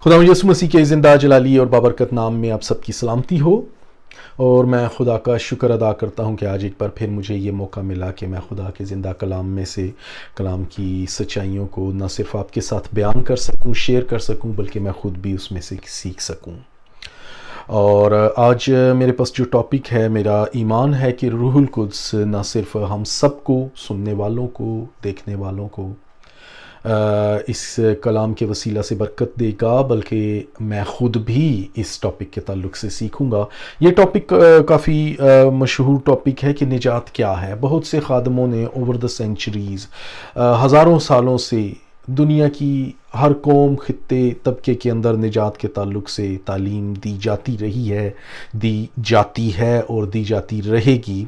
خدا یسوع مسیح کے زندہ جلالی اور بابرکت نام میں آپ سب کی سلامتی ہو، اور میں خدا کا شکر ادا کرتا ہوں کہ آج ایک بار پھر مجھے یہ موقع ملا کہ میں خدا کے زندہ کلام میں سے کلام کی سچائیوں کو نہ صرف آپ کے ساتھ بیان کر سکوں، شیئر کر سکوں، بلکہ میں خود بھی اس میں سے سیکھ سکوں۔ اور آج میرے پاس جو ٹاپک ہے، میرا ایمان ہے کہ روح القدس نہ صرف ہم سب کو، سننے والوں کو، دیکھنے والوں کو اس کلام کے وسیلہ سے برکت دے گا، بلکہ میں خود بھی اس ٹاپک کے تعلق سے سیکھوں گا۔ یہ ٹاپک کافی مشہور ٹاپک ہے کہ نجات کیا ہے۔ بہت سے خادموں نے اوور دا سینچریز، ہزاروں سالوں سے دنیا کی ہر قوم، خطے، طبقے کے اندر نجات کے تعلق سے تعلیم دی جاتی رہی ہے، دی جاتی ہے اور دی جاتی رہے گی۔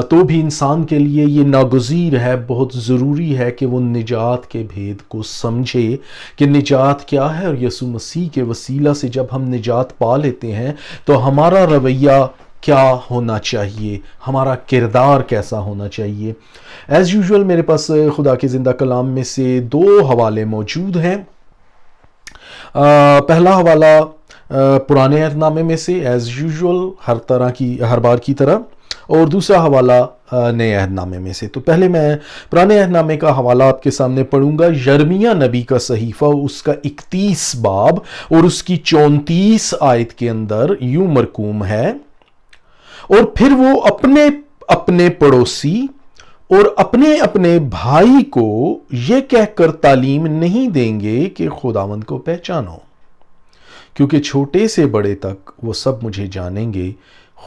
تو بھی انسان کے لیے یہ ناگزیر ہے، بہت ضروری ہے کہ وہ نجات کے بھید کو سمجھے کہ نجات کیا ہے، اور یسوع مسیح کے وسیلہ سے جب ہم نجات پا لیتے ہیں تو ہمارا رویہ کیا ہونا چاہیے، ہمارا کردار کیسا ہونا چاہیے۔ ایز یوزول میرے پاس خدا کے زندہ کلام میں سے 2 حوالے موجود ہیں۔ پہلا حوالہ پرانے عہد نامے میں سے ایز یوزول ہر بار کی طرح، اور دوسرا حوالہ نئے عہد نامے میں سے۔ تو پہلے میں پرانے عہد نامے کا حوالہ آپ کے سامنے پڑھوں گا۔ یرمیہ نبی کا صحیفہ، اس کا 31 باب اور اس کی 34 آیت کے اندر یوں مرقوم ہے: اور پھر وہ اپنے اپنے پڑوسی اور اپنے اپنے بھائی کو یہ کہہ کر تعلیم نہیں دیں گے کہ خداوند کو پہچانو، کیونکہ چھوٹے سے بڑے تک وہ سب مجھے جانیں گے،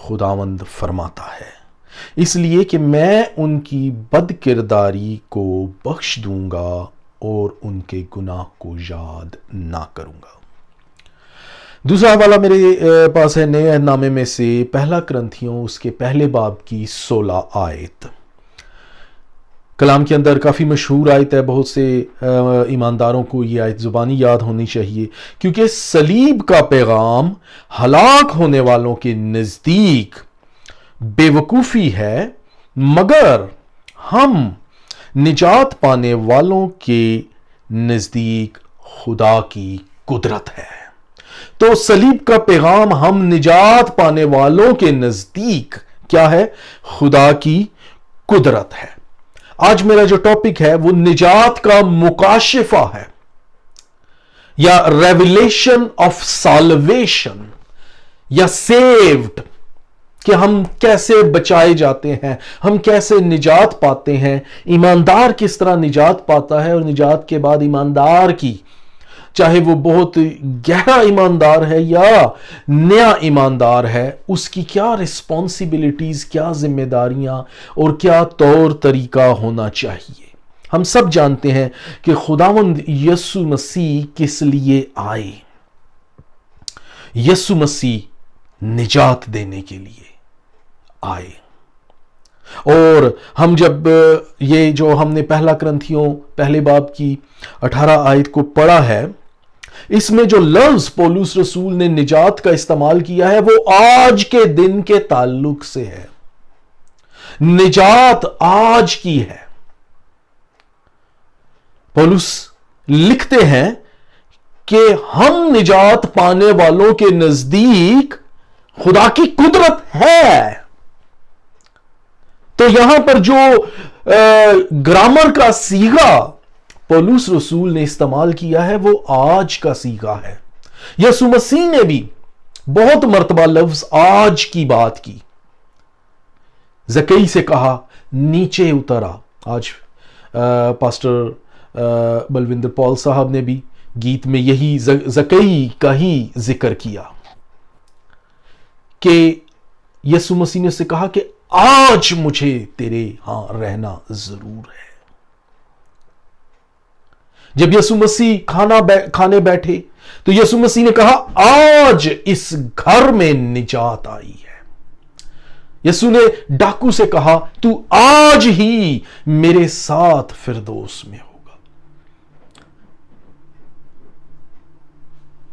خداوند فرماتا ہے، اس لیے کہ میں ان کی بد کرداری کو بخش دوں گا اور ان کے گناہ کو یاد نہ کروں گا۔ دوسرا حوالہ میرے پاس ہے نئے عہد نامے میں سے پہلا کرنتھیوں، اس کے پہلے باب کی 16 آیت۔ کلام کے اندر کافی مشہور آیت ہے، بہت سے ایمانداروں کو یہ آیت زبانی یاد ہونی چاہیے، کیونکہ صلیب کا پیغام ہلاک ہونے والوں کے نزدیک بے وقوفی ہے، مگر ہم نجات پانے والوں کے نزدیک خدا کی قدرت ہے۔ تو صلیب کا پیغام ہم نجات پانے والوں کے نزدیک کیا ہے؟ خدا کی قدرت ہے۔ آج میرا جو ٹاپک ہے وہ نجات کا مکاشفہ ہے، یا ریویلیشن آف سالویشن، یا سیوڈ، کہ ہم کیسے بچائے جاتے ہیں، ہم کیسے نجات پاتے ہیں، ایماندار کس طرح نجات پاتا ہے، اور نجات کے بعد ایماندار کی، چاہے وہ بہت گہرا ایماندار ہے یا نیا ایماندار ہے، اس کی کیا رسپانسبلٹیز، کیا ذمہ داریاں اور کیا طور طریقہ ہونا چاہیے۔ ہم سب جانتے ہیں کہ خداوند یسوع مسیح کس لیے آئے۔ یسوع مسیح نجات دینے کے لیے آئے۔ اور ہم جب یہ جو ہم نے پہلا کرنتھیوں پہلے باب کی 18 آیت کو پڑھا ہے، اس میں جو لفظ پولس رسول نے نجات کا استعمال کیا ہے وہ آج کے دن کے تعلق سے ہے۔ نجات آج کی ہے۔ پولس لکھتے ہیں کہ ہم نجات پانے والوں کے نزدیک خدا کی قدرت ہے۔ تو یہاں پر جو گرامر کا صیغہ پولس رسول نے استعمال کیا ہے وہ آج کا صیغہ ہے۔ یسوع مسیح نے بھی بہت مرتبہ لفظ آج کی بات کی۔ زکئی سے کہا نیچے اترا۔ آج پاسٹر بلوندر پال صاحب نے بھی گیت میں یہی زکئی کا ہی ذکر کیا کہ یسوع مسیح نے اسے کہا کہ آج مجھے تیرے ہاں رہنا ضرور ہے۔ جب یسوع مسیح کھانے بیٹھے تو یسوع مسیح نے کہا آج اس گھر میں نجات آئی ہے۔ یسوع نے ڈاکو سے کہا تو آج ہی میرے ساتھ فردوس میں ہوگا۔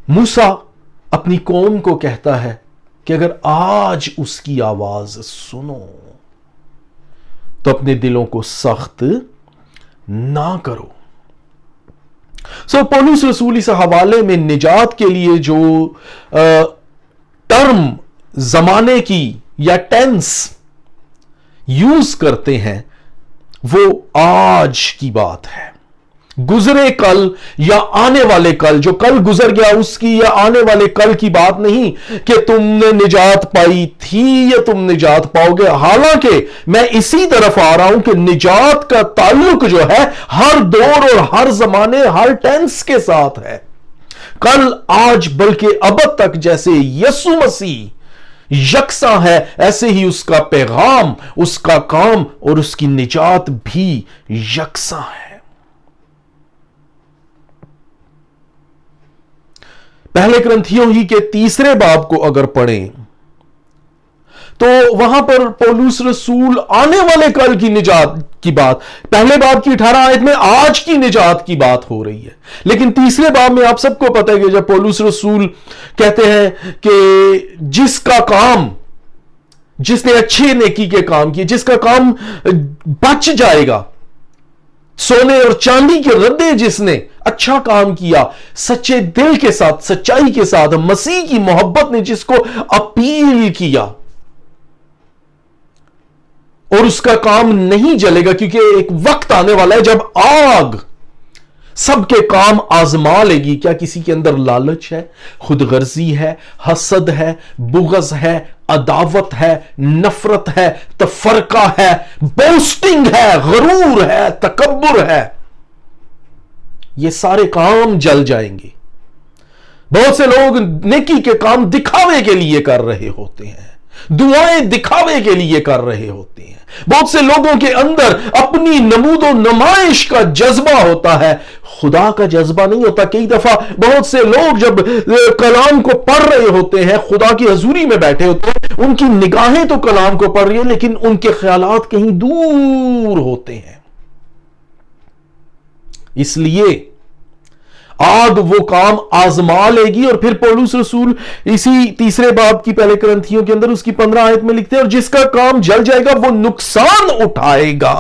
موسیٰ اپنی قوم کو کہتا ہے کہ اگر آج اس کی آواز سنو تو اپنے دلوں کو سخت نہ کرو۔ सो पौलुस रसूल इस हवाले में निजात के लिए जो टर्म जमाने की या टेंस यूज करते हैं वो आज की बात है, गुजरे कल या आने वाले कल, जो कल गुजर गया उसकी या आने वाले कल की बात नहीं कि तुमने निजात पाई थी या तुम निजात पाओगे। हालांकि मैं इसी तरफ आ रहा हूं कि निजात का ताल्लुक जो है हर दौर और हर जमाने हर टेंस के साथ है, कल आज बल्कि अब तक। जैसे यीशु मसीह यकसा है ऐसे ही उसका पैगाम, उसका काम और उसकी निजात भी यकसा है। पहले ग्रंथियों ही के 3 बाब को अगर पढ़ें तो वहां पर पौलुस रसूल आने वाले कल की निजात की बात, पहले बाब की 18 आयत में आज की निजात की बात हो रही है। लेकिन 3 बाब में आप सबको पता है कि जब पौलुस रसूल कहते हैं कि जिसका काम, जिसने अच्छे नेकी के काम किए, जिसका काम बच जाएगा, सोने और चांदी के रद्दे जिसने अच्छा काम किया, सच्चे दिल के साथ, सच्चाई के साथ, मसीह की मोहब्बत ने जिसको अपील किया, और उसका काम नहीं जलेगा, क्योंकि एक वक्त आने वाला है जब आग सबके काम आजमा लेगी। क्या किसी के अंदर लालच है, खुदगर्जी है, हसद है, बुग़्ज़ है, अदावत है, नफरत है, तफरका है, बोस्टिंग है, गरूर है, तकब्बुर है, ये सारे काम जल जाएंगे। बहुत से लोग नेकी के काम दिखावे के लिए कर रहे होते हैं, दुआएं दिखावे के लिए कर रहे होते हैं। बहुत से लोगों के अंदर अपनी नमूदो नुमाइश का जज्बा होता है, खुदा का जज्बा नहीं होता। कई दफा बहुत से लोग जब कलाम को पढ़ रहे होते हैं, खुदा की हजूरी में बैठे होते हैं, उनकी निगाहें तो कलाम को पढ़ रही है लेकिन उनके ख्यालात कहीं दूर होते हैं। इसलिए आग वो काम आजमा लेगी। और फिर पौलुस रसूल इसी 3 बाब की पहले ग्रंथियों के अंदर उसकी 15 आयत में लिखते हैं, और जिसका काम जल जाएगा वो नुकसान उठाएगा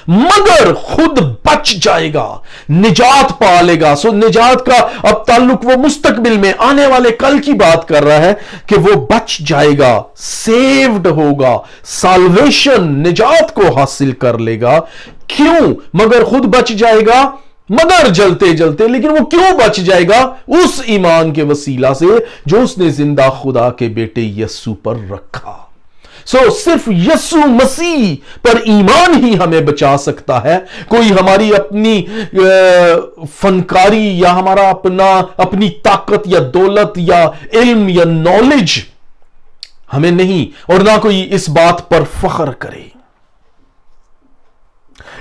मगर खुद बच जाएगा, निजात पा लेगा। सो निजात का अब ताल्लुक वो मुस्तकबिल में आने वाले कल की बात कर रहा है कि वो बच जाएगा, सेव्ड होगा, साल्वेशन निजात को हासिल कर लेगा। क्यों मगर खुद बच जाएगा? मगर जलते जलते, लेकिन वो क्यों बच जाएगा? उस ईमान के वसीला से जो उसने जिंदा खुदा के बेटे यस्सु पर रखा। सिर्फ यस्सु मसीह पर ईमान ही हमें बचा सकता है। कोई हमारी अपनी फनकारी या हमारा अपनी ताकत या दौलत या इल्म या नॉलेज हमें नहीं, और ना कोई इस बात पर फख्र करे।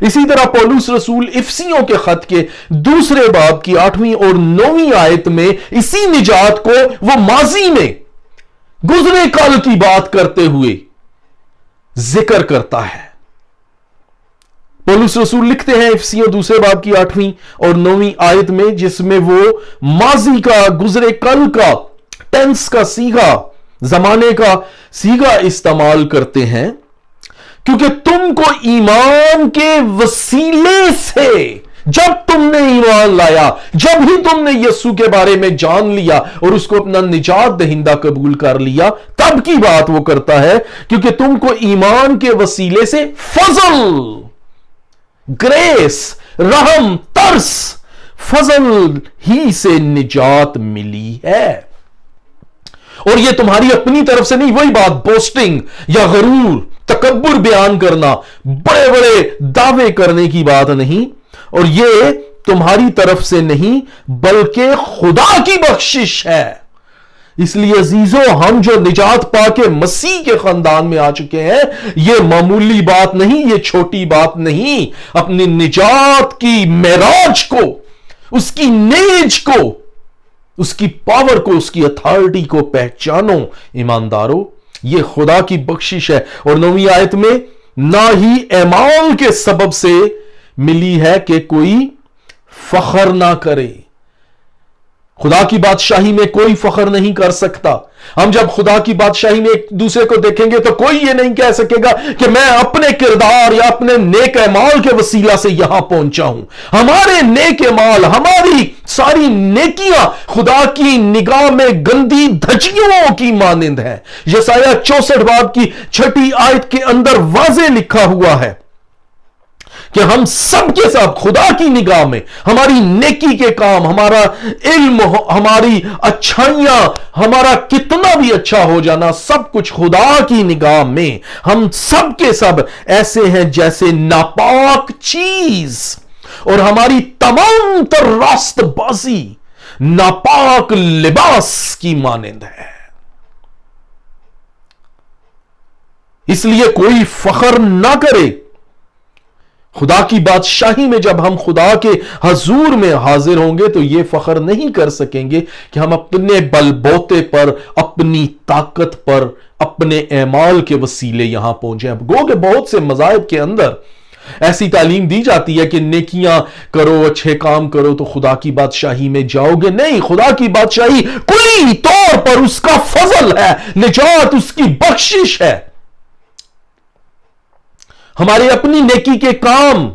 इसी तरह पौलुस रसूल इफिसियों के खत के 2 बाब की 8वीं और 9वीं आयत में इसी निजात को वो माजी में गुजरे कल की बात करते हुए जिक्र करता है। पौलुस रसूल लिखते हैं इफिसियों 2 बाब की 8वीं और 9वीं आयत में, जिसमें वो माजी का, गुजरे कल का, टेंस का सीगा, जमाने का सीगा इस्तेमाल करते हैं, क्योंकि तुमको ईमान के वसीले से, जब तुमने ईमान लाया, जब ही तुमने यीशु के बारे में जान लिया और उसको अपना निजात दहिंदा कबूल कर लिया, तब की बात वो करता है, क्योंकि तुमको ईमान के वसीले से फजल, ग्रेस, रहम, तरस, फजल ही से निजात मिली है। और ये तुम्हारी अपनी तरफ से नहीं, वही बात बोस्टिंग या गरूर, तकब्बुर बयान करना, बड़े बड़े दावे करने की बात नहीं, और ये तुम्हारी तरफ से नहीं बल्कि खुदा की बख्शिश है। इसलिए अजीजों, हम जो निजात पाके मसीह के खानदान में आ चुके हैं, ये मामूली बात नहीं, ये छोटी बात नहीं। अपनी निजात की मेराज को, उसकी नेज को, उसकी पावर को, उसकी अथॉरिटी को पहचानो ईमानदारों, ये खुदा की बख्शिश है। और 9वीं आयत में, ना ही ऐमाल के सबब से मिली है कि कोई फख्र ना करे। खुदा की बादशाही में कोई फख्र नहीं कर सकता। हम जब खुदा की बादशाही में एक दूसरे को देखेंगे तो कोई ये नहीं कह सकेगा कि मैं अपने किरदार या अपने नेक अमाल के वसीला से यहां पहुंचा हूं। हमारे नेक अमाल, हमारी सारी नेकियां खुदा की निगाह में गंदी धज्जियों की मानिंद हैं। यशायाह 64 बाब की 6 आयत के अंदर वाज़े लिखा हुआ है कि हम सब के सब खुदा की निगाह में हमारी नेकी के काम, हमारा इल्म, हमारी अच्छाइयां, हमारा कितना भी अच्छा हो जाना, सब कुछ खुदा की निगाह में हम सब के सब ऐसे हैं जैसे नापाक चीज, और हमारी तमाम तर रास्तबाजी नापाक लिबास की मानिंद है। इसलिए कोई फख्र ना करे। खुदा की बादशाही में जब हम खुदा के हजूर में हाजिर होंगे तो यह फख्र नहीं कर सकेंगे कि हम अपने बलबोते पर, अपनी ताकत पर, अपने एमाल के वसीले यहां पहुंचे। अब गो के बहुत से मज़ाहिब के अंदर ऐसी तालीम दी जाती है कि नेकियां करो, अच्छे काम करो तो खुदा की बादशाही में जाओगे। नहीं, खुदा की बादशाही कुली तौर पर उसका फजल है, निजात उसकी बख्शिश है। हमारे अपनी नेकी के काम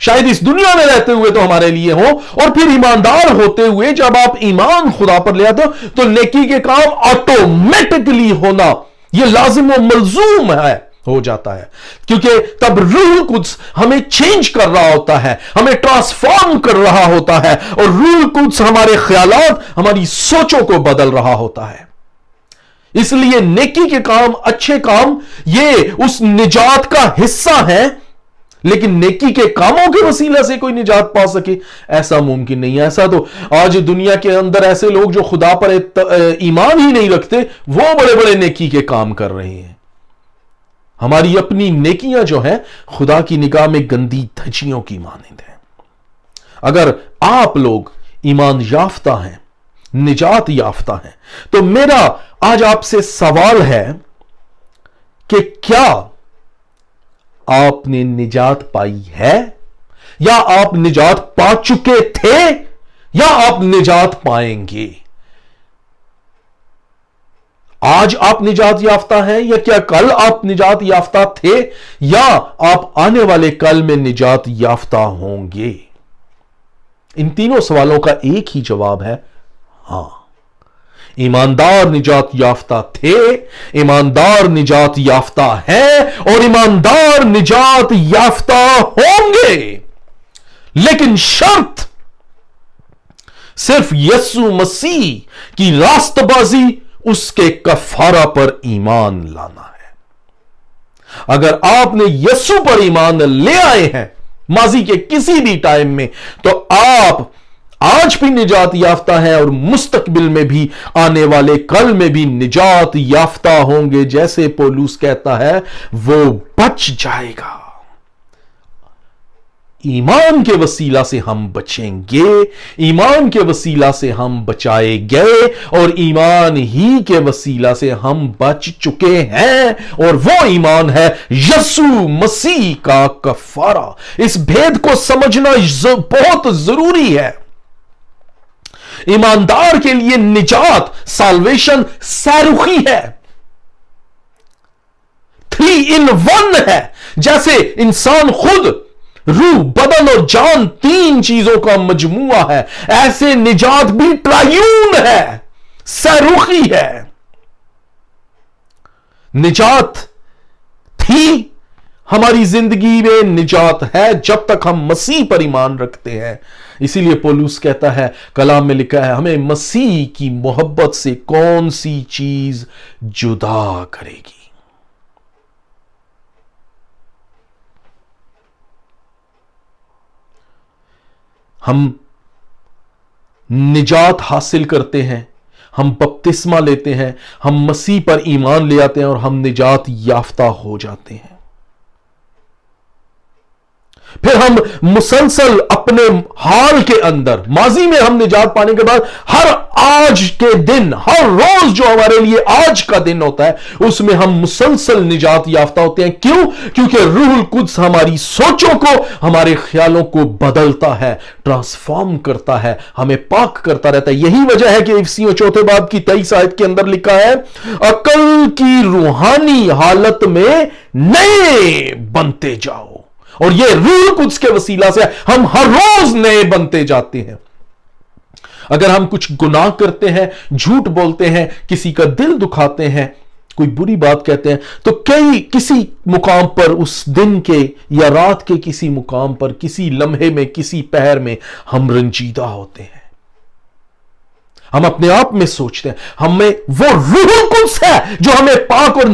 शायद इस दुनिया में रहते हुए तो हमारे लिए हो, और फिर ईमानदार होते हुए जब आप ईमान खुदा पर ले आते हो तो नेकी के काम ऑटोमेटिकली होना यह लाजिम व मलजूम है, हो जाता है, क्योंकि तब रूह कुद्स हमें चेंज कर रहा होता है, हमें ट्रांसफॉर्म कर रहा होता है, और रूह कुद्स हमारे ख्यालात, हमारी सोचों को बदल रहा होता है। इसलिए नेकी के काम, अच्छे काम, ये उस निजात का हिस्सा है, लेकिन नेकी के कामों के वसीले से कोई निजात पा सके ऐसा मुमकिन नहीं है। ऐसा तो आज दुनिया के अंदर ऐसे लोग जो खुदा पर ईमान ही नहीं रखते, वो बड़े बड़े नेकी के काम कर रहे हैं। हमारी अपनी नेकियां जो हैं खुदा की निगाह में गंदी धज्जियों की मानिंद है। अगर आप लोग ईमान याफ्ता हैं, निजात याफ्ता हैं, तो मेरा आज आपसे सवाल है कि क्या आपने निजात पाई है, या आप निजात पा चुके थे, या आप निजात पाएंगे? आज आप निजात याफ्ता हैं, या क्या कल आप निजात याफ्ता थे, या आप आने वाले कल में निजात याफ्ता होंगे? इन तीनों सवालों का एक ही जवाब है, हां। ईमानदार निजात याफ्ता थे, ईमानदार निजात याफ्ता है, और ईमानदार निजात याफ्ता होंगे। लेकिन शर्त सिर्फ यीशु मसीह की रास्तबाजी, उसके कफारा पर ईमान लाना है। अगर आपने यीशु पर ईमान ले आए हैं माजी के किसी भी टाइम में, तो आप आज भी निजात याफ्ता है, और मुस्तकबिल में भी, आने वाले कल में भी निजात याफ्ता होंगे। जैसे पौलुस कहता है, वो बच जाएगा। ईमान के वसीला से हम बचेंगे, ईमान के वसीला से हम बचाए गए, और ईमान ही के वसीला से हम बच चुके हैं, और वो ईमान है यीशु मसीह का कफारा। इस भेद को समझना बहुत जरूरी है। ईमानदार के लिए निजात, साल्वेशन सैरुखी है, 3 in 1 है। जैसे इंसान खुद रूह, बदन और जान 3 चीजों का मजमुआ है, ऐसे निजात भी ट्रायून है, सैरुखी है। निजात थी हमारी जिंदगी में, निजात है जब तक हम मसीह पर ईमान रखते हैं। इसीलिए पौलुस कहता है, कलाम में लिखा है, हमें मसीह की मोहब्बत से कौन सी चीज जुदा करेगी? हम निजात हासिल करते हैं, हम बपतिस्मा लेते हैं, हम मसीह पर ईमान ले आते हैं, और हम निजात याफ्ता हो जाते हैं। फिर हम मुसलसल अपने हाल के अंदर, माजी में हम निजात पाने के बाद, हर आज के दिन, हर रोज जो हमारे लिए आज का दिन होता है, उसमें हम मुसलसल निजात याफ्ता होते हैं। क्यों? क्योंकि रूहुल कुद्स हमारी सोचों को, हमारे ख्यालों को बदलता है, ट्रांसफॉर्म करता है, हमें पाक करता रहता है। यही वजह है कि इफिसियों 4 बाब की 23 आयत के अंदर लिखा है, अकल की रूहानी हालत में नए बनते जाओ। और ये रूह कुद्स के वसीला से हम हर रोज नए बनते जाते हैं। اگر ہم کچھ گناہ کرتے ہیں، جھوٹ بولتے ہیں، کسی کا دل دکھاتے ہیں، کوئی بری بات کہتے ہیں، تو کسی مقام پر اس دن کے یا رات کے کسی مقام پر، کسی لمحے میں، کسی پہر میں ہم رنجیدہ ہوتے ہیں۔ ہم اپنے آپ میں سوچتے ہیں ہمیں وہ روح القدس ہے جو ہمیں پاک اور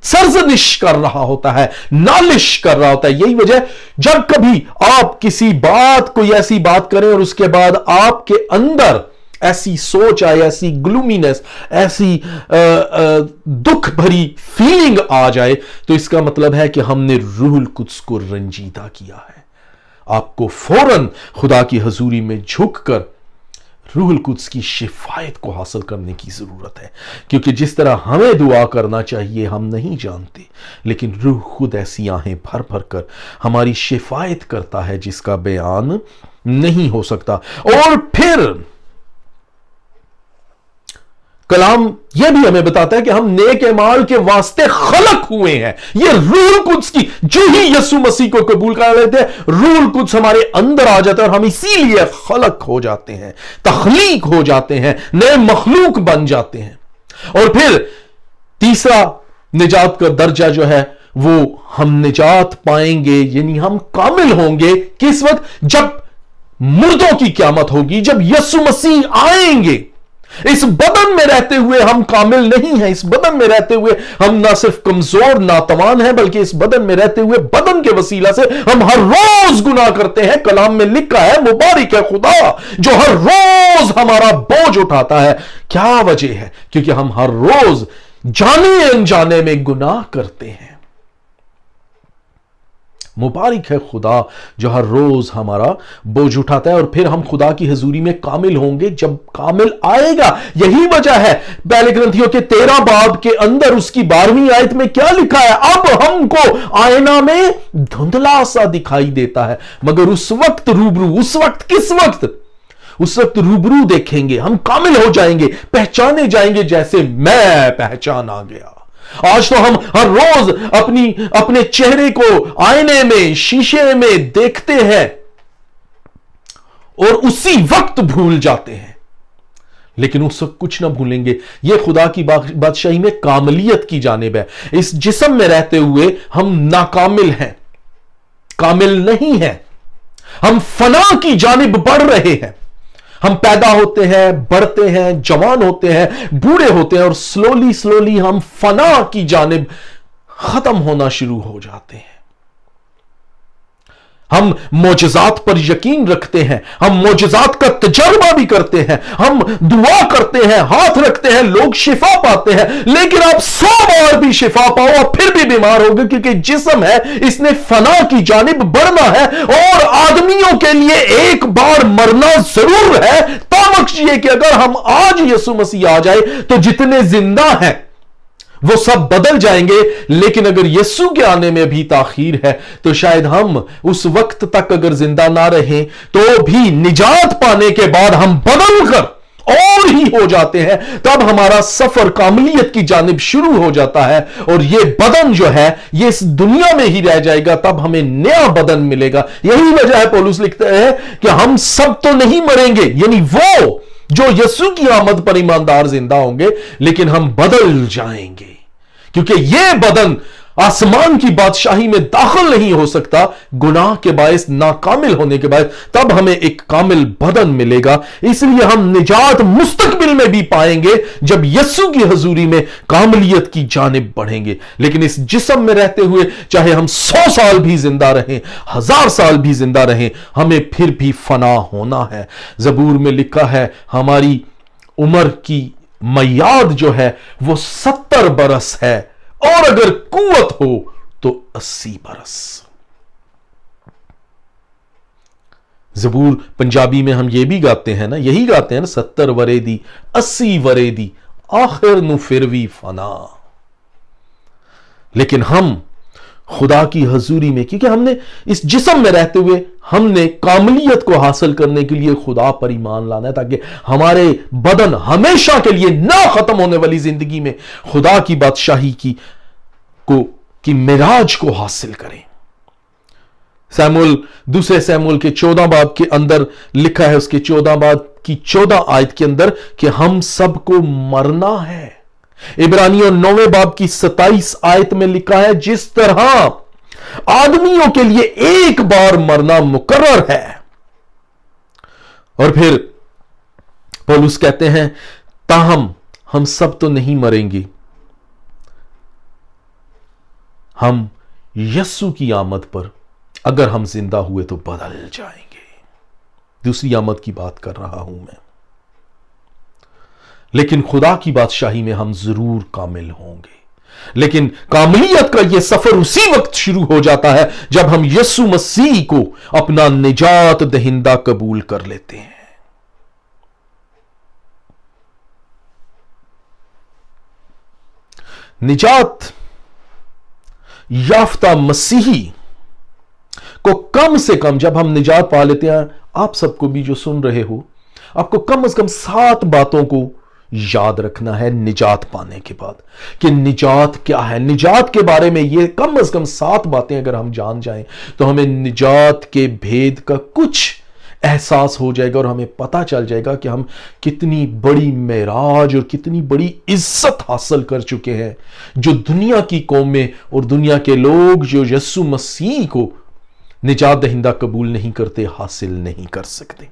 سرزنش کر رہا ہوتا ہے، نالش کر رہا ہوتا ہے۔ یہی وجہ جب کبھی آپ کسی بات، کوئی ایسی بات کریں اور اس کے بعد آپ کے اندر ایسی سوچ آئے، ایسی گلومینس، ایسی دکھ بھری فیلنگ آ جائے، تو اس کا مطلب ہے کہ ہم نے روح القدس کو رنجیدہ کیا ہے۔ آپ کو فوراً خدا کی حضوری میں جھک کر روح القدس کی شفایت کو حاصل کرنے کی ضرورت ہے، کیونکہ جس طرح ہمیں دعا کرنا چاہیے ہم نہیں جانتے، لیکن روح خود ایسی آہیں بھر بھر کر ہماری شفایت کرتا ہے جس کا بیان نہیں ہو سکتا۔ اور پھر کلام یہ بھی ہمیں بتاتا ہے کہ ہم نیک اعمال کے واسطے خلق ہوئے ہیں۔ یہ روح القدس کی، جو ہی یسوع مسیح کو قبول کر لیتے ہیں، روح القدس ہمارے اندر آ جاتا ہے اور ہم اسی لیے خلق ہو جاتے ہیں، تخلیق ہو جاتے ہیں، نئے مخلوق بن جاتے ہیں۔ اور پھر تیسرا نجات کا درجہ جو ہے وہ ہم نجات پائیں گے، یعنی ہم کامل ہوں گے کس وقت؟ جب مردوں کی قیامت ہوگی، جب یسوع مسیح آئیں گے۔ اس بدن میں رہتے ہوئے ہم کامل نہیں ہیں، اس بدن میں رہتے ہوئے ہم نہ صرف کمزور ناتوان ہیں، بلکہ اس بدن میں رہتے ہوئے بدن کے وسیلہ سے ہم ہر روز گناہ کرتے ہیں۔ کلام میں لکھا ہے مبارک ہے خدا جو ہر روز ہمارا بوجھ اٹھاتا ہے۔ کیا وجہ ہے؟ کیونکہ ہم ہر روز جانے انجانے میں گناہ کرتے ہیں۔ مبارک ہے خدا جو ہر روز ہمارا بوجھ اٹھاتا ہے، اور پھر ہم خدا کی حضوری میں کامل ہوں گے جب کامل آئے گا۔ یہی وجہ ہے پہلے کرنتھیوں کے 13 باب کے اندر اس کی 12ویں آیت میں کیا لکھا ہے؟ اب ہم کو آئینہ میں دھندلا سا دکھائی دیتا ہے، مگر اس وقت روبرو، اس وقت کس وقت؟ اس وقت روبرو دیکھیں گے، ہم کامل ہو جائیں گے، پہچانے جائیں گے جیسے میں پہچانا گیا۔ آج تو ہم ہر روز اپنے چہرے کو آئینے میں، شیشے میں دیکھتے ہیں اور اسی وقت بھول جاتے ہیں، لیکن اس وقت کچھ نہ بھولیں گے۔ یہ خدا کی بادشاہی میں کاملیت کی جانب ہے۔ اس جسم میں رہتے ہوئے ہم ناکامل ہیں، کامل نہیں ہیں، ہم فنا کی جانب بڑھ رہے ہیں۔ ہم پیدا ہوتے ہیں، بڑھتے ہیں، جوان ہوتے ہیں، بوڑھے ہوتے ہیں، اور سلولی ہم فنا کی جانب ختم ہونا شروع ہو جاتے ہیں۔ ہم معجزات پر یقین رکھتے ہیں، ہم معجزات کا تجربہ بھی کرتے ہیں، ہم دعا کرتے ہیں، ہاتھ رکھتے ہیں، لوگ شفا پاتے ہیں، لیکن آپ 100 بار بھی شفا پاؤ آپ پھر بھی بیمار ہوگے، کیونکہ جسم ہے اس نے فنا کی جانب بڑھنا ہے، اور آدمیوں کے لیے ایک بار مرنا ضرور ہے۔ تامکش یہ کہ اگر ہم آج یسوع مسیح آ جائے تو جتنے زندہ ہیں وہ سب بدل جائیں گے، لیکن اگر یسوع کے آنے میں بھی تاخیر ہے تو شاید ہم اس وقت تک اگر زندہ نہ رہیں تو بھی نجات پانے کے بعد ہم بدل کر اور ہی ہو جاتے ہیں۔ تب ہمارا سفر کاملیت کی جانب شروع ہو جاتا ہے، اور یہ بدن جو ہے یہ اس دنیا میں ہی رہ جائے گا، تب ہمیں نیا بدن ملے گا۔ یہی وجہ ہے پولس لکھتا ہے کہ ہم سب تو نہیں مریں گے، یعنی وہ جو یسوع کی آمد پر ایماندار زندہ ہوں گے، لیکن ہم بدل جائیں گے، کیونکہ یہ بدن آسمان کی بادشاہی میں داخل نہیں ہو سکتا گناہ کے باعث، ناکامل ہونے کے باعث۔ تب ہمیں ایک کامل بدن ملے گا، اس لیے ہم نجات مستقبل میں بھی پائیں گے جب یسوع کی حضوری میں کاملیت کی جانب بڑھیں گے۔ لیکن اس جسم میں رہتے ہوئے چاہے ہم 100 سال بھی زندہ رہیں، 1000 سال بھی زندہ رہیں، ہمیں پھر بھی فنا ہونا ہے۔ زبور میں لکھا ہے ہماری عمر کی میعاد جو ہے وہ 70 برس ہے، اور اگر قوت ہو تو 80 برس۔ زبور پنجابی میں ہم یہ بھی گاتے ہیں نا، یہی گاتے ہیں نا، 70 ورے دی 80 ورے دی آخر نو پھر بھی فنا۔ لیکن ہم خدا کی حضوری میں، کیونکہ ہم نے اس جسم میں رہتے ہوئے ہم نے کاملیت کو حاصل کرنے کے لیے خدا پر ایمان لانا ہے، تاکہ ہمارے بدن ہمیشہ کے لیے نہ ختم ہونے والی زندگی میں خدا کی بادشاہی کی معراج کو حاصل کریں۔ دوسرے سیموئیل کے 14 باب کے اندر لکھا ہے، اس کے 14 باب की 14 आयत के अंदर कि हम सबको मरना है। इब्रानियों 9वें बाब की 27 आयत में लिखा है, जिस तरह आदमियों के लिए एक बार मरना मुकर्रर है। और फिर पौलुस कहते हैं, ताहम हम सब तो नहीं मरेंगे, हम यस्सु की आमद पर अगर हम जिंदा हुए तो बदल जाएंगे। दूसरी आमद की बात कर रहा हूं मैं। लेकिन खुदा की बादशाही में हम जरूर कामिल होंगे। लेकिन कामिलियत का यह सफर उसी वक्त शुरू हो जाता है जब हम यीशु मसीह को अपना निजात दहिंदा कबूल कर लेते हैं। निजात याफ्ता मसीही को कम से कम जब हम निजात पा लेते हैं, आप सबको भी जो सुन रहे हो, आपको कम से कम 7 बातों को याद रखना है निजात पाने के बाद कि निजात क्या है। निजात के बारे में ये कम से कम 7 बातें अगर हम जान जाएं तो हमें निजात के भेद का कुछ एहसास हो जाएगा और हमें पता चल जाएगा कि हम कितनी बड़ी मेराज और कितनी बड़ी इज्जत हासिल कर चुके हैं, जो दुनिया की कौमें और दुनिया के लोग जो यीशु मसीह को निजात दहिंदा कबूल नहीं करते, हासिल नहीं कर सकते।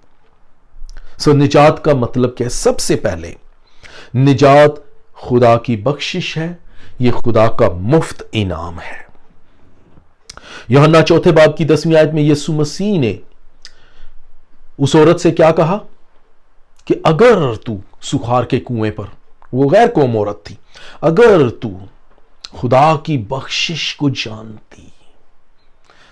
निजात का मतलब क्या है? सबसे पहले निजात खुदा की बख्शिश है, यह खुदा का मुफ्त इनाम है। यूहन्ना 4 बाब की 10वीं आयत में यीशु मसीह ने उस औरत से क्या कहा कि अगर तू सुखार के कुएं पर, वो गैर कौम औरत थी, अगर तू खुदा की बख्शिश को जानती,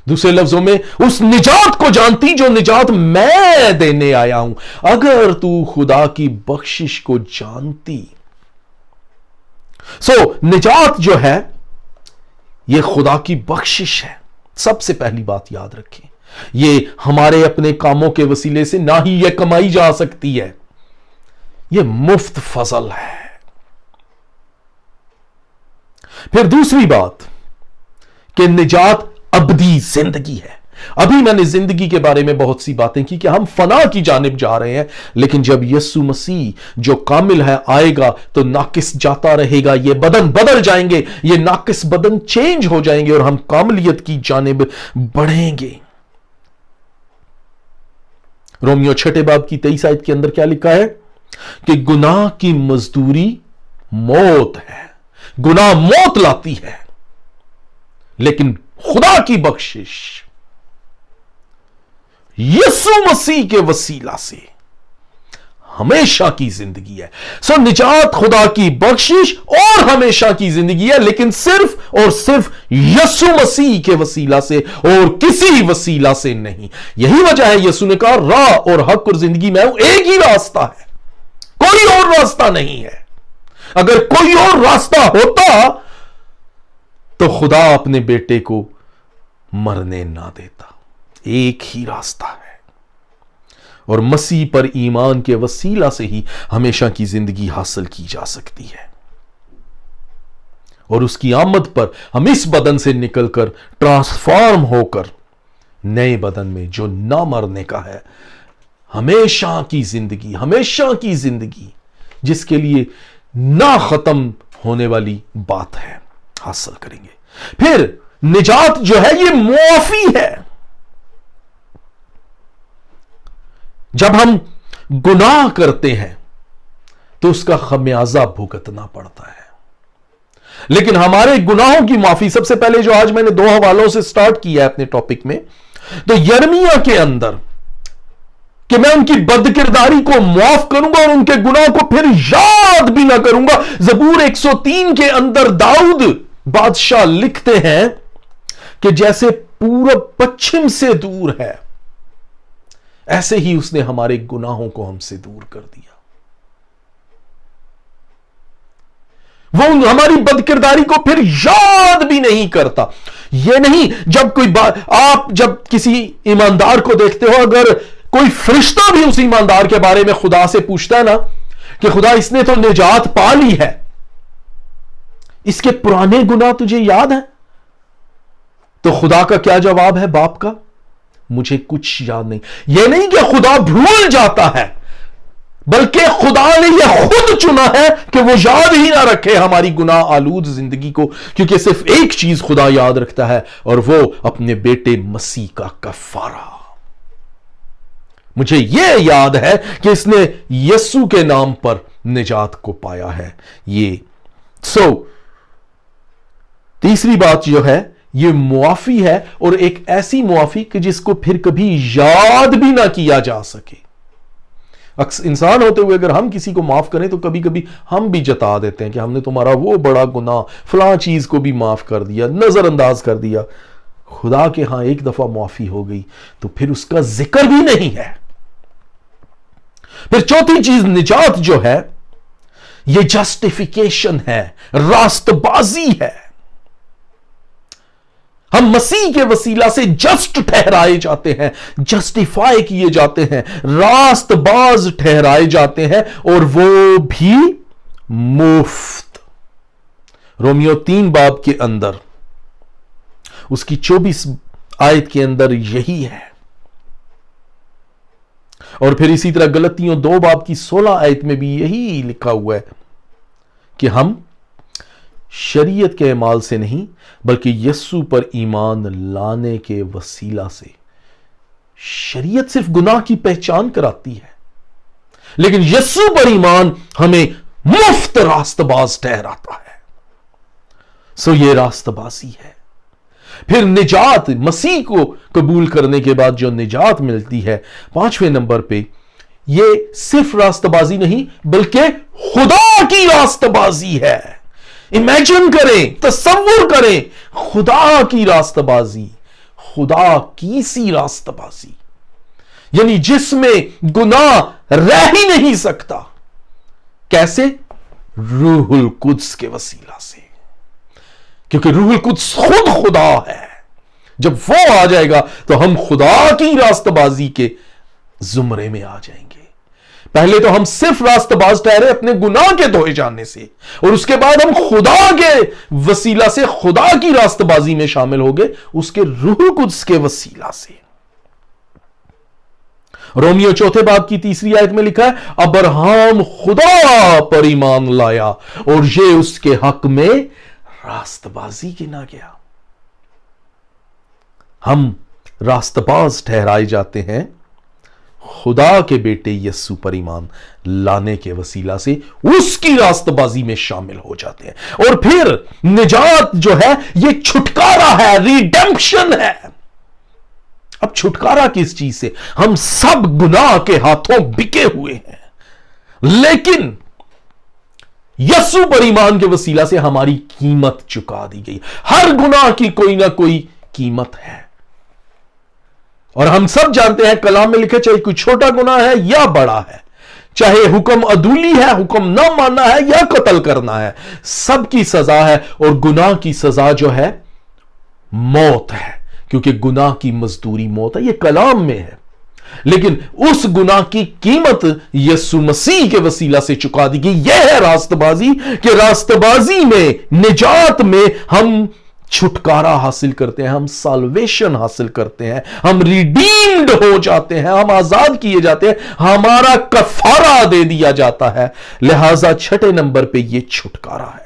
दूसरे लफ्जों में उस निजात को जानती जो निजात मैं देने आया हूं, अगर तू खुदा की बख्शिश को जानती। निजात जो है यह खुदा की बख्शिश है। सबसे पहली बात याद रखें, यह हमारे अपने कामों के वसीले से ना ही यह कमाई जा सकती है, यह मुफ्त फजल है। फिर दूसरी बात कि निजात अबदी जिंदगी है। अभी मैंने जिंदगी के बारे में बहुत सी बातें की कि हम फना की जानिब जा रहे हैं, लेकिन जब यीशु मसीह जो कामिल है आएगा तो नाकिस जाता रहेगा, ये बदन बदल जाएंगे, ये नाकिस बदन चेंज हो जाएंगे और हम कामिलियत की जानिब बढ़ेंगे। रोमियो 6 बाब की 23 आयत के अंदर क्या लिखा है कि गुनाह की मजदूरी मौत है, गुनाह मौत लाती है, लेकिन खुदा की बख्शिश यीशु मसीह के वसीला से हमेशा की जिंदगी है। निजात खुदा की बख्शिश और हमेशा की जिंदगी है, लेकिन सिर्फ और सिर्फ यीशु मसीह के वसीला से और किसी वसीला से नहीं। यही वजह है यीशु ने कहा, राह और हक और जिंदगी मैं हूं, एक ही रास्ता है, कोई और रास्ता नहीं है। अगर कोई और रास्ता होता तो खुदा अपने बेटे को मरने ना देता। एक ही रास्ता है और मसीह पर ईमान के वसीला से ही हमेशा की जिंदगी हासिल की जा सकती है। और उसकी आमद पर हम इस बदन से निकलकर ट्रांसफॉर्म होकर नए बदन में जो ना मरने का है, हमेशा की जिंदगी जिसके लिए ना खत्म होने वाली बात है, हासिल करेंगे। फिर निजात जो है ये मुआफी है। जब हम गुनाह करते हैं तो उसका खमियाजा भुगतना पड़ता है, लेकिन हमारे गुनाहों की माफी, सबसे पहले जो आज मैंने 2 हवालों से स्टार्ट किया है अपने टॉपिक में, तो यिर्मयाह के अंदर कि मैं उनकी बदकिरदारी को माफ करूंगा और उनके गुनाह को फिर याद भी ना करूंगा। ज़बूर 103 के अंदर दाऊद बादशाह लिखते हैं कि जैसे पूरब पश्चिम से दूर है, ऐसे ही उसने हमारे गुनाहों को हमसे दूर कर दिया। वो हमारी बदकिरदारी को फिर याद भी नहीं करता। यह नहीं, जब कोई बात, आप जब किसी ईमानदार को देखते हो, अगर कोई फरिश्ता भी उस ईमानदार के बारे में खुदा से पूछता है ना कि खुदा इसने तो निजात पा ली है, इसके पुराने गुनाह तुझे याद है? तो खुदा का क्या जवाब है बाप का? मुझे कुछ याद नहीं। यह नहीं कि खुदा भूल जाता है, بلکہ خدا نے یہ خود چنا ہے کہ وہ یاد ہی نہ رکھے ہماری گناہ آلود زندگی کو، کیونکہ صرف ایک چیز خدا یاد رکھتا ہے، اور وہ اپنے بیٹے مسیح کا کفارہ۔ مجھے یہ یاد ہے کہ اس نے یسوع کے نام پر نجات کو پایا ہے۔ یہ تیسری بات جو ہے یہ معافی ہے، اور ایک ایسی معافی کہ جس کو پھر کبھی یاد بھی نہ کیا جا سکے۔ انسان ہوتے ہوئے اگر ہم کسی کو معاف کریں تو کبھی کبھی ہم بھی جتا دیتے ہیں کہ ہم نے تمہارا وہ بڑا گناہ فلاں چیز کو بھی معاف کر دیا، نظر انداز کر دیا۔ خدا کے ہاں ایک دفعہ معافی ہو گئی تو پھر اس کا ذکر بھی نہیں ہے۔ پھر چوتھی چیز نجات جو ہے یہ جسٹیفیکیشن ہے، راست بازی ہے۔ ہم مسیح کے وسیلہ سے جسٹ ٹھہرائے جاتے ہیں، جسٹیفائی کیے جاتے ہیں، راست باز ٹھہرائے جاتے ہیں، اور وہ بھی مفت۔ رومیو 3 باب کے اندر اس کی 24 آیت کے اندر یہی ہے، اور پھر اسی طرح گلتیوں 2 باب کی 16 آیت میں بھی یہی لکھا ہوا ہے کہ ہم شریعت کے اعمال سے نہیں بلکہ یسوع پر ایمان لانے کے وسیلہ سے۔ شریعت صرف گناہ کی پہچان کراتی ہے، لیکن یسوع پر ایمان ہمیں مفت راست باز ٹھہراتا ہے۔ یہ راست بازی ہے۔ پھر نجات، مسیح کو قبول کرنے کے بعد جو نجات ملتی ہے 5ویں نمبر پہ، یہ صرف راست بازی نہیں بلکہ خدا کی راست بازی ہے۔ امیجن کریں، تصور کریں، خدا کی راست بازی، خدا کی سی راست بازی، یعنی جس میں گناہ رہ ہی نہیں سکتا۔ کیسے؟ روح القدس کے وسیلہ سے، کیونکہ روح القدس خود خدا ہے۔ جب وہ آ جائے گا تو ہم خدا کی راست بازی کے زمرے میں آ جائیں گے۔ پہلے تو ہم صرف راست باز ٹھہرے اپنے گناہ کے دھوئے جانے سے، اور اس کے بعد ہم خدا کے وسیلہ سے خدا کی راست بازی میں شامل ہو گئے، اس کے روح القدس کے وسیلہ سے۔ رومیو 4 باب کی 3 آیت میں لکھا ہے، ابراہیم خدا پر ایمان لایا اور یہ اس کے حق میں راست بازی گنا گیا۔ ہم راست باز ٹھہرائے جاتے ہیں خدا کے بیٹے یسوع پر ایمان لانے کے وسیلہ سے، اس کی راست بازی میں شامل ہو جاتے ہیں۔ اور پھر نجات جو ہے یہ چھٹکارا ہے، ریڈمپشن ہے۔ اب چھٹکارا کس چیز سے؟ ہم سب گناہ کے ہاتھوں بکے ہوئے ہیں، لیکن یسوع پر ایمان کے وسیلہ سے ہماری قیمت چکا دی گئی۔ ہر گناہ کی کوئی نہ کوئی قیمت ہے، اور ہم سب جانتے ہیں کلام میں لکھے چاہے کوئی چھوٹا گناہ ہے یا بڑا ہے، چاہے حکم عدولی ہے، حکم نہ ماننا ہے یا قتل کرنا ہے، سب کی سزا ہے، اور گناہ کی سزا جو ہے موت ہے، کیونکہ گناہ کی مزدوری موت ہے۔ یہ کلام میں ہے، لیکن اس گناہ کی قیمت یسوع مسیح کے وسیلہ سے چکا دی گئی۔ یہ ہے راست بازی، کہ راست بازی میں، نجات میں ہم چھٹکارا حاصل کرتے ہیں، ہم سالویشن حاصل کرتے ہیں، ہم ریڈیمڈ ہو جاتے ہیں، ہم آزاد کیے جاتے ہیں، ہمارا کفارہ دے دیا جاتا ہے۔ لہذا 6 نمبر پہ یہ چھٹکارا ہے۔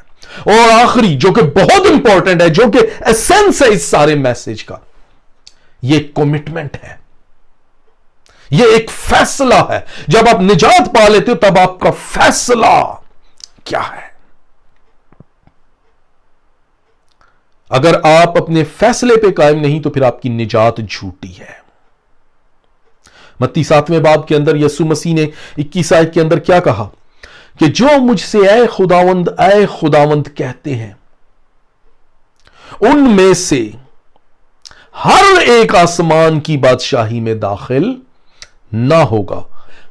اور آخری جو کہ بہت امپورٹنٹ ہے، جو کہ ایسنس ہے اس سارے میسج کا، یہ کمٹمنٹ ہے، یہ ایک فیصلہ ہے۔ جب آپ نجات پا لیتے ہو تب آپ کا فیصلہ کیا ہے؟ اگر آپ اپنے فیصلے پہ قائم نہیں تو پھر آپ کی نجات جھوٹی ہے۔ متی 7ویں باب کے اندر یسوع مسیح نے 21 آیت کے اندر کیا کہا کہ جو مجھ سے اے خداوند کہتے ہیں، ان میں سے ہر ایک آسمان کی بادشاہی میں داخل نہ ہوگا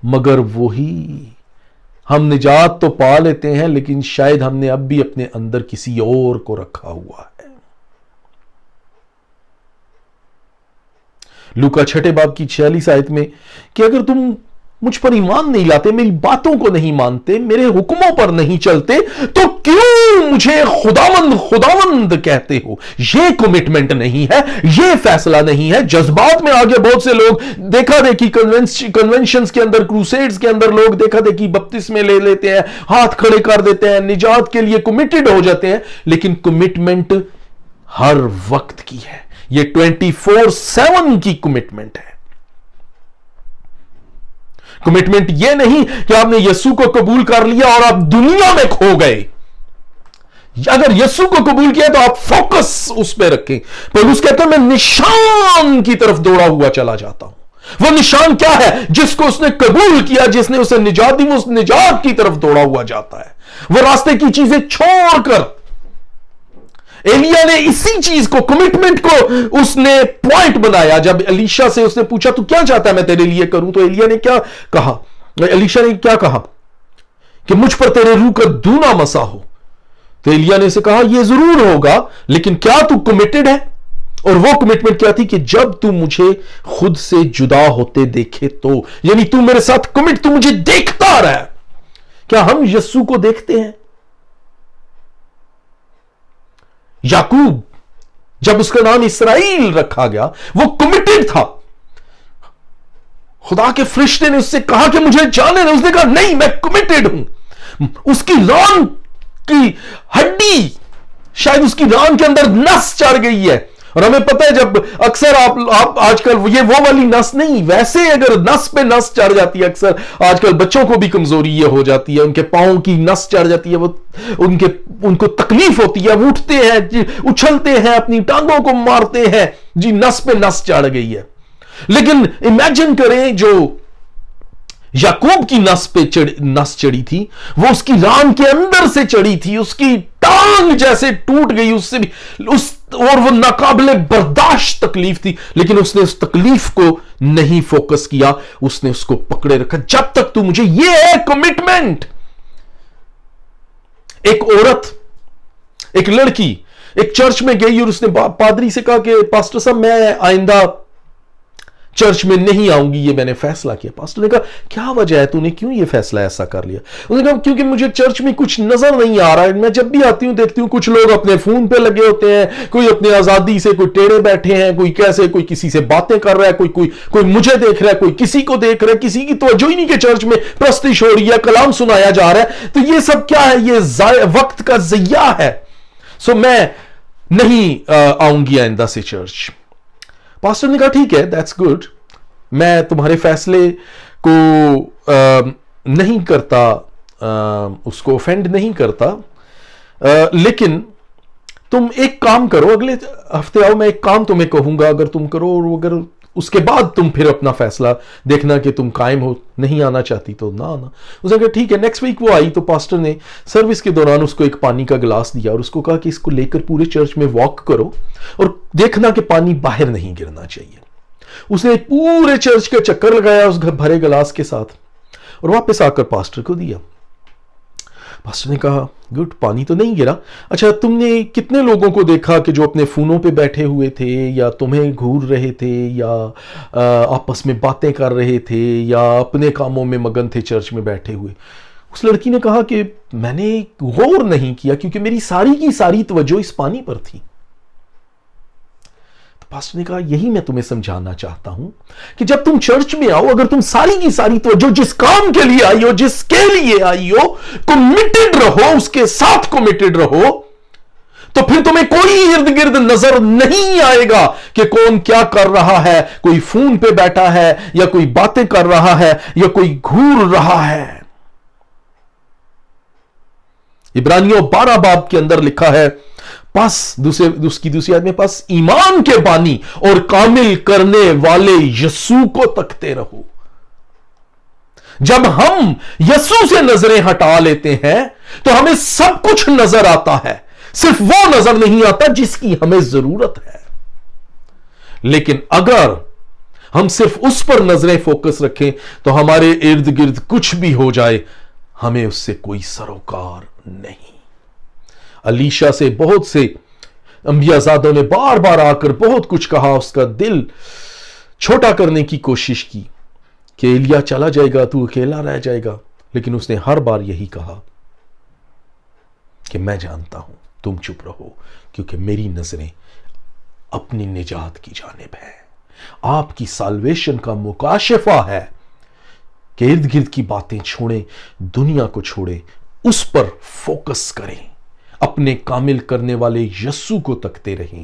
مگر وہی۔ ہم نجات تو پا لیتے ہیں، لیکن شاید ہم نے اب بھی اپنے اندر کسی اور کو رکھا ہوا ہے۔ لوکا 6 باب کی 46 آیت میں کہ اگر تم مجھ پر ایمان نہیں لاتے، میری باتوں کو نہیں مانتے، میرے حکموں پر نہیں چلتے، تو کیوں मुझे खुदावंद कहते हो। ये कमिटमेंट नहीं है, ये फैसला नहीं है। जज्बात में आगे बहुत से लोग देखा देखी कन्वेंशंस के अंदर, क्रूसेड्स के अंदर लोग देखा देखी बपतिस्मे ले लेते हैं, हाथ खड़े कर देते हैं, निजात के लिए कमिटेड हो जाते हैं, लेकिन कमिटमेंट हर वक्त की है। ये 24/7 की कमिटमेंट है। कमिटमेंट ये नहीं कि आपने यीशु को कबूल कर लिया और आप दुनिया में खो गए। अगर यीशु को कबूल किया तो आप फोकस उस पर रखें। पौलुस कहता है मैं निशान की तरफ दौड़ा हुआ चला जाता हूं। वो निशान क्या है? जिसको उसने कबूल किया, जिसने उसे निजात दी, वो उस निजात की तरफ दौड़ा हुआ जाता है। वो रास्ते की चीजें छोड़कर, एलिया ने इसी चीज को, कमिटमेंट को उसने पॉइंट बनाया। जब एलीशा से उसने पूछा तू क्या चाहता है मैं तेरे लिए करूं, तो एलिया ने क्या कहा? एलीशा ने क्या कहा कि मुझ पर तेरे रूह का दूना मसा हो। तो एलिया ने से कहा यह जरूर होगा, लेकिन क्या तू कमिटेड है? और वो कमिटमेंट क्या थी कि जब तू मुझे खुद से जुदा होते देखे तो, यानी तू मेरे साथ कमिट, तू मुझे देखता रहा। क्या हम यीशु को देखते हैं? याकूब, जब उसका नाम इसराइल रखा गया, वो कमिटेड था। खुदा के फरिश्ते ने उससे कहा कि मुझे जाने दे, उसने कहा नहीं मैं कमिटेड हूं। उसकी रान की हड्डी, शायद उसकी रान के अंदर नस चढ़ गई है। और हमें पता है जब अक्सर आप आजकल ये वो वाली नस नहीं, वैसे अगर नस पे नस चढ़ जाती है, अक्सर आजकल बच्चों को भी कमजोरी ये हो जाती है, उनके पांव की नस चढ़ जाती है, वो उनको तकलीफ होती है, वो उठते हैं, उछलते हैं, अपनी टांगों को मारते हैं, जी नस पे नस चढ़ गई है। लेकिन इमेजिन करें जो याकूब की नस चढ़ी थी, वो उसकी रान के अंदर से चढ़ी थी, उसकी टांग जैसे टूट गई उससे भी, और वो नाकाबिले बर्दाश्त तकलीफ थी, लेकिन उसने उस तकलीफ को नहीं फोकस किया, उसने उसको पकड़े रखा। जब तक तू मुझे, ये है कमिटमेंट। एक औरत, एक लड़की एक चर्च में गई और उसने पादरी से कहा कि पास्टर साहब मैं आइंदा चर्च में नहीं आऊंगी, ये मैंने फैसला किया। पास्टर ने कहा क्या वजह है, तूने क्यों ये फैसला ऐसा कर लिया? उसने कहा क्योंकि मुझे चर्च में कुछ नजर नहीं आ रहा है। मैं जब भी आती हूं देखती हूं कुछ लोग अपने फोन पे लगे होते हैं, कोई अपनी आजादी से, कोई टेढ़े बैठे हैं, कोई कैसे, कोई किसी से बातें कर रहा है, कोई मुझे देख रहा है, कोई किसी को देख रहा है, किसी की तवज्जो ही नहीं कि चर्च में प्रस्तिश हो रही है, कलाम सुनाया जा रहा है। तो ये सब क्या है? ये वक्त का ज़िया है। सो मैं नहीं आऊंगी आइंदा से चर्च। पास्टर ने कहा ठीक है, दैट्स गुड, मैं तुम्हारे फैसले को नहीं करता, उसको ऑफेंड नहीं करता, लेकिन तुम एक काम करो, अगले हफ्ते आओ, मैं एक काम तुम्हें कहूंगा, अगर तुम करो और अगर उसके बाद तुम फिर अपना फैसला देखना कि तुम कायम हो, नहीं आना चाहती तो ना आना। उसने कहा ठीक है। नेक्स्ट वीक वो आई तो पास्टर ने सर्विस के दौरान उसको एक पानी का गिलास दिया और उसको कहा कि इसको लेकर पूरे चर्च में वॉक करो और देखना कि पानी बाहर नहीं गिरना चाहिए। उसने पूरे चर्च का चक्कर लगाया उस भरे गिलास के साथ और वापस आकर पास्टर को दिया। पास्टर ने कहा गुड, पानी तो नहीं गिरा। अच्छा, तुमने कितने लोगों को देखा कि जो अपने फोनों पे बैठे हुए थे या तुम्हें घूर रहे थे या आपस में बातें कर रहे थे या अपने कामों में मगन थे चर्च में बैठे हुए? उस लड़की ने कहा कि मैंने गौर नहीं किया क्योंकि मेरी सारी की सारी तवज्जो इस पानी पर थी। पास्टर ने कहा यही मैं तुम्हें समझाना चाहता हूं कि जब तुम चर्च में आओ, अगर तुम सारी की सारी तो जो जिस काम के लिए आई हो, जिसके लिए आई हो, कमिटेड रहो, उसके साथ कमिटेड रहो, तो फिर तुम्हें कोई इर्द गिर्द नजर नहीं आएगा कि कौन क्या कर रहा है, कोई फोन पे बैठा है या कोई बातें कर रहा है या कोई घूर रहा है। इब्रानियों 12 बाब के अंदर लिखा है, पास उसकी दूसरी आयत में, पास ईमान के बानी और कामिल करने वाले यीशु को तकते रहो। जब हम यीशु से नजरें हटा लेते हैं तो हमें सब कुछ नजर आता है, सिर्फ वो नजर नहीं आता जिसकी हमें जरूरत है। लेकिन अगर हम सिर्फ उस पर नजरें फोकस रखें तो हमारे इर्द गिर्द कुछ भी हो जाए, हमें उससे कोई सरोकार नहीं। अलीशा से बहुत से अंबियाजादों ने बार बार आकर बहुत कुछ कहा, उसका दिल छोटा करने की कोशिश की कि एलिया चला जाएगा, तू अकेला रह जाएगा, लेकिन उसने हर बार यही कहा کہ میں جانتا ہوں تم چپ رہو کیونکہ میری نظریں اپنی نجات کی جانب ہے. آپ کی سالویشن کا مکاشفہ ہے کہ ارد گرد کی باتیں چھوڑیں, دنیا کو چھوڑیں, اس پر فوکس کریں, اپنے کامل کرنے والے یسوع کو تکتے رہیں.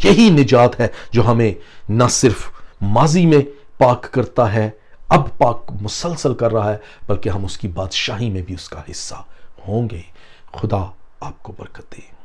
یہی نجات ہے جو ہمیں نہ صرف ماضی میں پاک کرتا ہے, اب پاک مسلسل کر رہا ہے, بلکہ ہم اس کی بادشاہی میں بھی اس کا حصہ ہوں گے. خدا آپ کو برکت دے.